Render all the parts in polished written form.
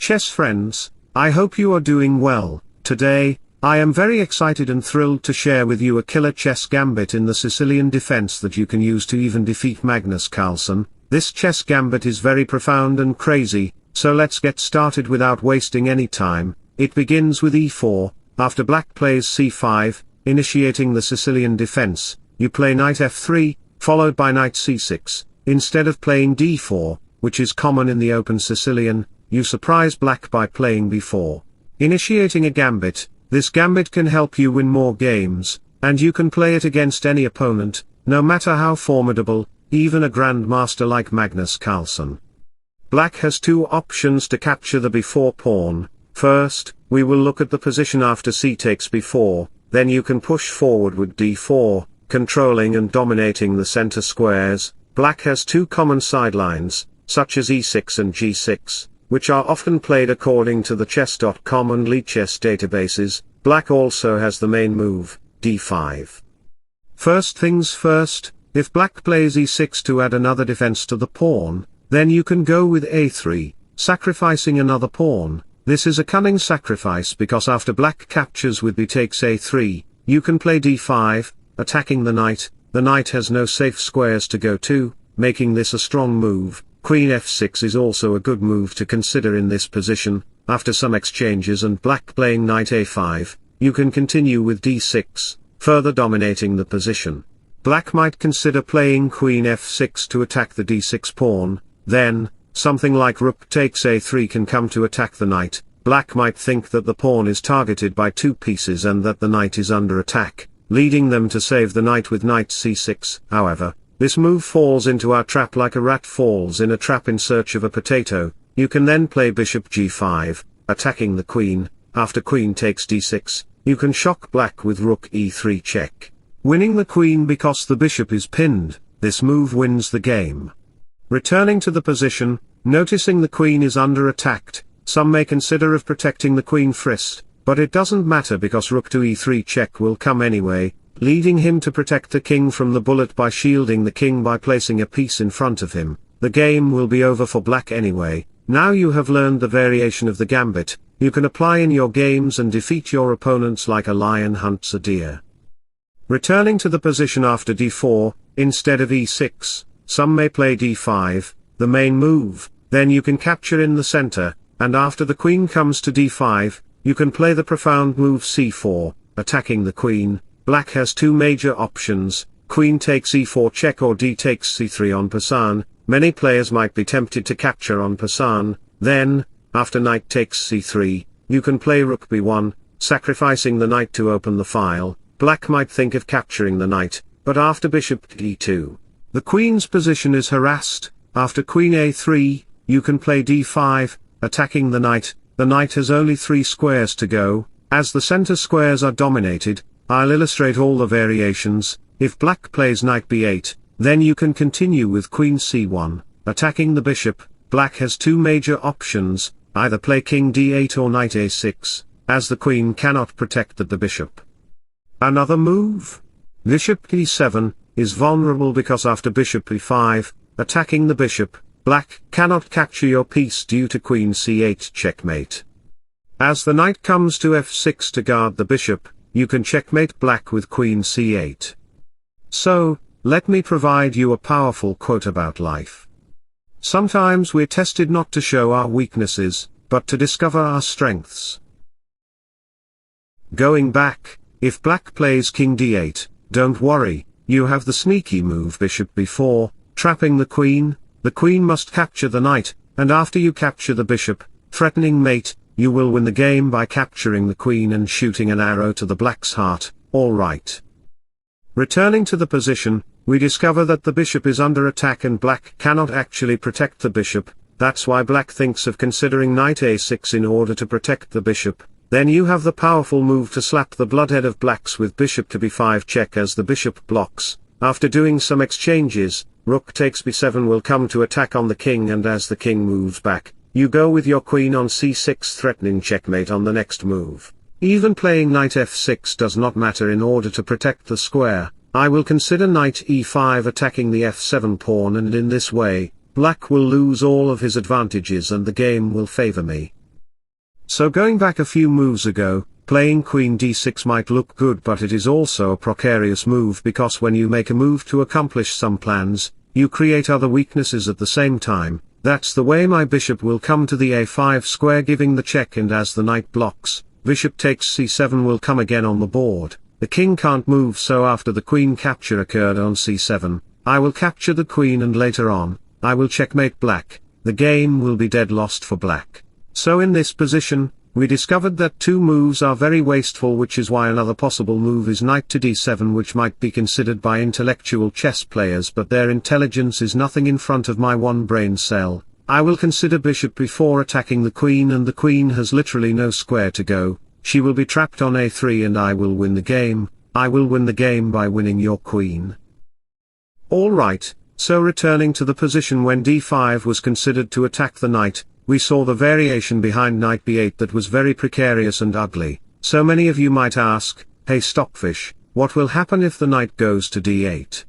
chess friends, I hope you are doing well. Today, I am very excited and thrilled to share with you a killer chess gambit in the Sicilian defense that you can use to even defeat Magnus Carlsen. This chess gambit is very profound and crazy, so let's get started without wasting any time. It begins with e4, after black plays c5, initiating the Sicilian defense. You play knight f3, followed by knight c6, instead of playing d4, which is common in the open Sicilian. You surprise black by playing b4. Initiating a gambit, this gambit can help you win more games, and you can play it against any opponent, no matter how formidable, even a grandmaster like Magnus Carlsen. Black has two options to capture the b4 pawn. First, we will look at the position after c takes b4, then you can push forward with d4, controlling and dominating the center squares. Black has two common sidelines, such as e6 and g6, which are often played according to the chess.com and Lichess databases. Black also has the main move, d5. First things first, if black plays e6 to add another defense to the pawn, then you can go with a3, sacrificing another pawn. This is a cunning sacrifice because after black captures with b takes a3, you can play d5, attacking the knight. The knight has no safe squares to go to, making this a strong move. Queen f6 is also a good move to consider in this position. After some exchanges and black playing knight a5, you can continue with d6, further dominating the position. Black might consider playing queen f6 to attack the d6 pawn, then, something like rook takes a3 can come to attack the knight. Black might think that the pawn is targeted by two pieces and that the knight is under attack, leading them to save the knight with knight c6. However, this move falls into our trap like a rat falls in a trap in search of a potato. You can then play bishop g5, attacking the queen. After queen takes d6, you can shock black with rook e3 check, winning the queen because the bishop is pinned. This move wins the game. Returning to the position, noticing the queen is under attack, some may consider of protecting the queen first, but it doesn't matter because rook to e3 check will come anyway, leading him to protect the king from the bullet by shielding the king by placing a piece in front of him. The game will be over for black anyway. Now you have learned the variation of the gambit, you can apply in your games and defeat your opponents like a lion hunts a deer. Returning to the position after d4, instead of e6, some may play d5, the main move, then you can capture in the center, and after the queen comes to d5, you can play the profound move c4, attacking the queen. Black has two major options, queen takes e4 check or d takes c3 en passant. Many players might be tempted to capture en passant. Then, after knight takes c3, you can play rook b1, sacrificing the knight to open the file. Black might think of capturing the knight, but after bishop d2, the queen's position is harassed. After queen a3, you can play d5, attacking the knight. The knight has only 3 squares to go. As the center squares are dominated, I'll illustrate all the variations. If black plays knight b8, then you can continue with queen c1, attacking the bishop. Black has two major options, either play king d8 or knight a6, as the queen cannot protect the bishop. Another move, bishop e7, is vulnerable because after bishop e5, attacking the bishop, black cannot capture your piece due to queen c8 checkmate. As the knight comes to f6 to guard the bishop, you can checkmate black with queen c8. So, let me provide you a powerful quote about life. Sometimes we're tested not to show our weaknesses, but to discover our strengths. Going back, if black plays king d8, don't worry, you have the sneaky move bishop b4, trapping the queen. The queen must capture the knight, and after you capture the bishop, threatening mate, you will win the game by capturing the queen and shooting an arrow to the black's heart. Alright. Returning to the position, we discover that the bishop is under attack and black cannot actually protect the bishop. That's why black thinks of considering knight a6 in order to protect the bishop. Then you have the powerful move to slap the bloodhead of blacks with bishop to b5 check as the bishop blocks. After doing some exchanges, rook takes b7 will come to attack on the king, and as the king moves back, you go with your queen on c6 threatening checkmate on the next move. Even playing knight f6 does not matter in order to protect the square. I will consider knight e5 attacking the f7 pawn, and in this way, black will lose all of his advantages and the game will favor me. So going back a few moves ago, playing Queen d6 might look good, but it is also a precarious move because when you make a move to accomplish some plans, you create other weaknesses at the same time. That's the way my bishop will come to the a5 square giving the check, and as the knight blocks, bishop takes c7 will come again on the board. The king can't move, so after the queen capture occurred on c7, I will capture the queen and later on, I will checkmate black. The game will be dead lost for black. So in this position, we discovered that two moves are very wasteful, which is why another possible move is knight to d7, which might be considered by intellectual chess players, but their intelligence is nothing in front of my one brain cell. I will consider bishop b4 attacking the queen, and the queen has literally no square to go. She will be trapped on a3 and I will win the game. I will win the game by winning your queen. Alright, so returning to the position when d5 was considered to attack the knight, we saw the variation behind knight b8 that was very precarious and ugly. So many of you might ask, hey Stockfish, what will happen if the knight goes to d8?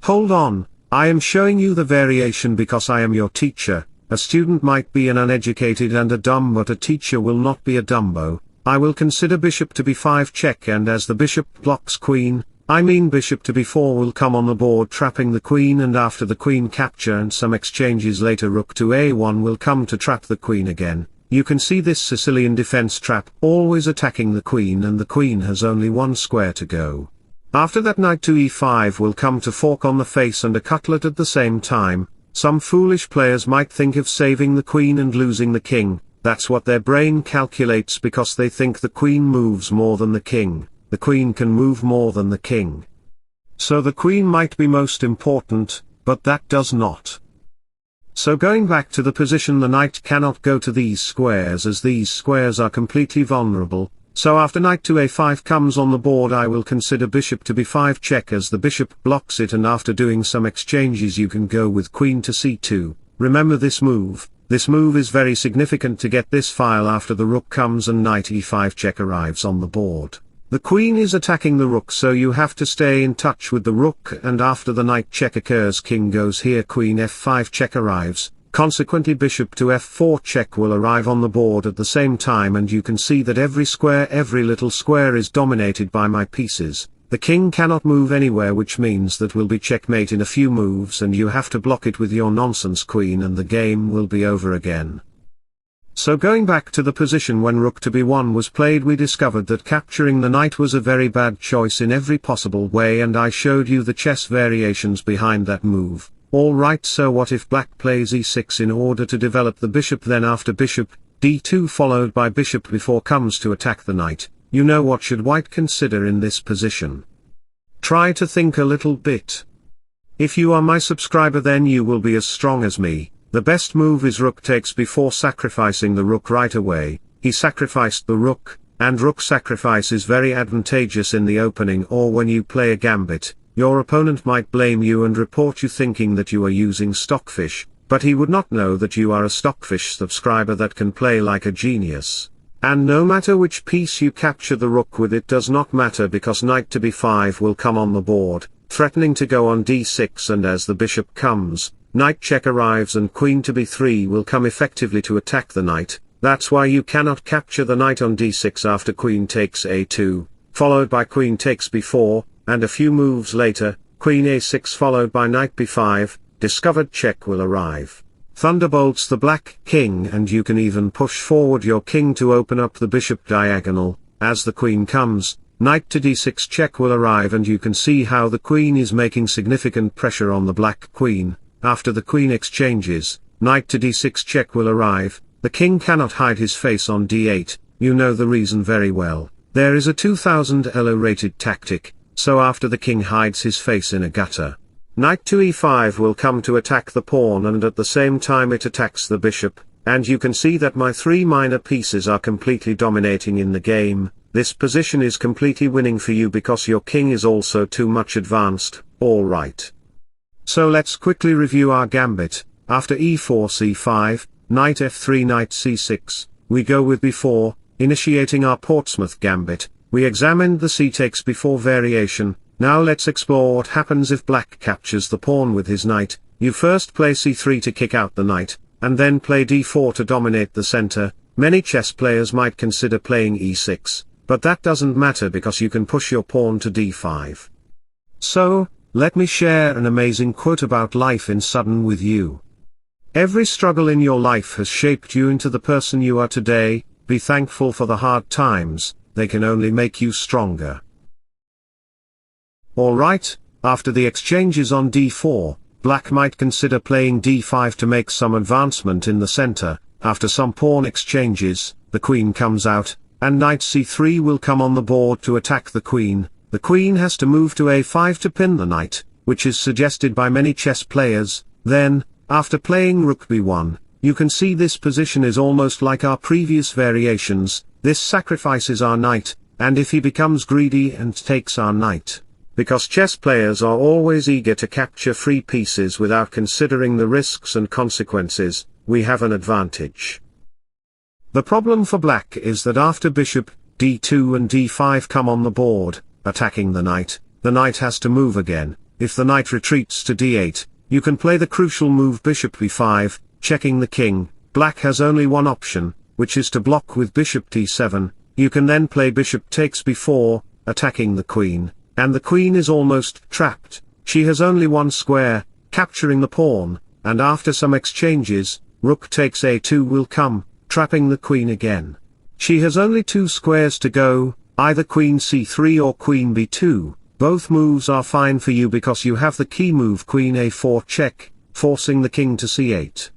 Hold on, I am showing you the variation because I am your teacher. A student might be an uneducated and a dumb, but a teacher will not be a dumbo. I will consider bishop to b5 check, and as the bishop blocks queen, I mean bishop to b4 will come on the board trapping the queen, and after the queen capture and some exchanges later rook to a1 will come to trap the queen again. You can see this Sicilian defense trap always attacking the queen, and the queen has only one square to go. After that knight to e5 will come to fork on the face and a cutlet at the same time. Some foolish players might think of saving the queen and losing the king. That's what their brain calculates because they think the queen moves more than the king. The queen can move more than the king. So the queen might be most important, but that does not. So going back to the position, the knight cannot go to these squares as these squares are completely vulnerable. So after knight to a5 comes on the board, I will consider bishop to b5 check as the bishop blocks it, and after doing some exchanges you can go with queen to c2. Remember this move. This move is very significant to get this file after the rook comes and knight e5 check arrives on the board. The queen is attacking the rook, so you have to stay in touch with the rook, and after the knight check occurs, king goes here, queen f5 check arrives, consequently bishop to f4 check will arrive on the board at the same time, and you can see that every little square is dominated by my pieces. The king cannot move anywhere, which means that will be checkmate in a few moves, and you have to block it with your nonsense queen and the game will be over again. So going back to the position when rook to b1 was played, we discovered that capturing the knight was a very bad choice in every possible way, and I showed you the chess variations behind that move. Alright, so what if black plays e6 in order to develop the bishop, then after bishop d2 followed by bishop b4 comes to attack the knight? You know what should white consider in this position? Try to think a little bit. If you are my subscriber, then you will be as strong as me. The best move is rook takes b4, sacrificing the rook right away. He sacrificed the rook, and rook sacrifice is very advantageous in the opening or when you play a gambit. Your opponent might blame you and report you thinking that you are using Stockfish, but he would not know that you are a Stockfish subscriber that can play like a genius. And no matter which piece you capture the rook with, it does not matter because knight to b5 will come on the board, threatening to go on d6, and as the bishop comes, knight check arrives and queen to b3 will come effectively to attack the knight. That's why you cannot capture the knight on d6 after queen takes a2, followed by queen takes b4, and a few moves later, queen a6 followed by knight b5, discovered check will arrive. Thunderbolts the black king, and you can even push forward your king to open up the bishop diagonal. As the queen comes, knight to d6 check will arrive, and you can see how the queen is making significant pressure on the black queen. After the queen exchanges, knight to d6 check will arrive. The king cannot hide his face on d8, you know the reason very well. There is a 2000 ELO rated tactic, so after the king hides his face in a gutter, knight to e5 will come to attack the pawn, and at the same time it attacks the bishop, and you can see that my three minor pieces are completely dominating in the game. This position is completely winning for you because your king is also too much advanced. Alright. So let's quickly review our gambit. After e4 c5, knight f3 knight c6, we go with b4, initiating our Portsmouth gambit. We examined the c takes b4 variation. Now let's explore what happens if black captures the pawn with his knight. You first play c3 to kick out the knight, and then play d4 to dominate the center. many chess players might consider playing e6, but that doesn't matter because you can push your pawn to d5. So, let me share an amazing quote about life in sudden with you. Every struggle in your life has shaped you into the person you are today. Be thankful for the hard times, they can only make you stronger. Alright, after the exchanges on d4, black might consider playing d5 to make some advancement in the center. After some pawn exchanges, the queen comes out, and knight c3 will come on the board to attack the queen. The queen has to move to a5 to pin the knight, which is suggested by many chess players. Then, after playing rook b1, you can see this position is almost like our previous variations. This sacrifices our knight, and if he becomes greedy and takes our knight. Because chess players are always eager to capture free pieces without considering the risks and consequences, we have an advantage. The problem for black is that after bishop, d2 and d5 come on the board, attacking the knight has to move again. If the knight retreats to d8, you can play the crucial move bishop b5, checking the king. Black has only one option, which is to block with bishop d7. You can then play bishop takes b4, attacking the queen, and the queen is almost trapped. She has only one square, capturing the pawn, and after some exchanges, rook takes a2 will come, trapping the queen again. She has only two squares to go, either queen c3 or queen b2. Both moves are fine for you because you have the key move queen a4 check, forcing the king to c8.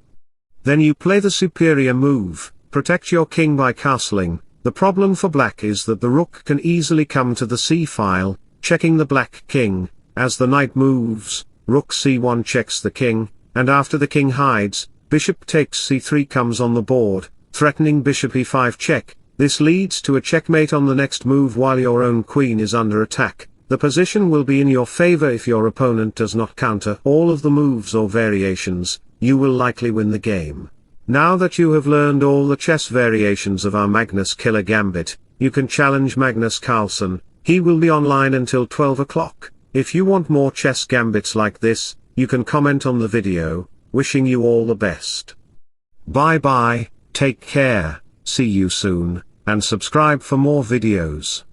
Then you play the superior move, protect your king by castling. The problem for black is that the rook can easily come to the c-file, checking the black king. As the knight moves, rook c1 checks the king, and after the king hides, bishop takes c3 comes on the board, threatening bishop e5 check. This leads to a checkmate on the next move while your own queen is under attack. The position will be in your favor if your opponent does not counter all of the moves or variations. You will likely win the game. Now that you have learned all the chess variations of our Magnus killer gambit, you can challenge Magnus Carlsen. He will be online until 12 o'clock. If you want more chess gambits like this, you can comment on the video. Wishing you all the best. Bye bye, take care, see you soon, and subscribe for more videos.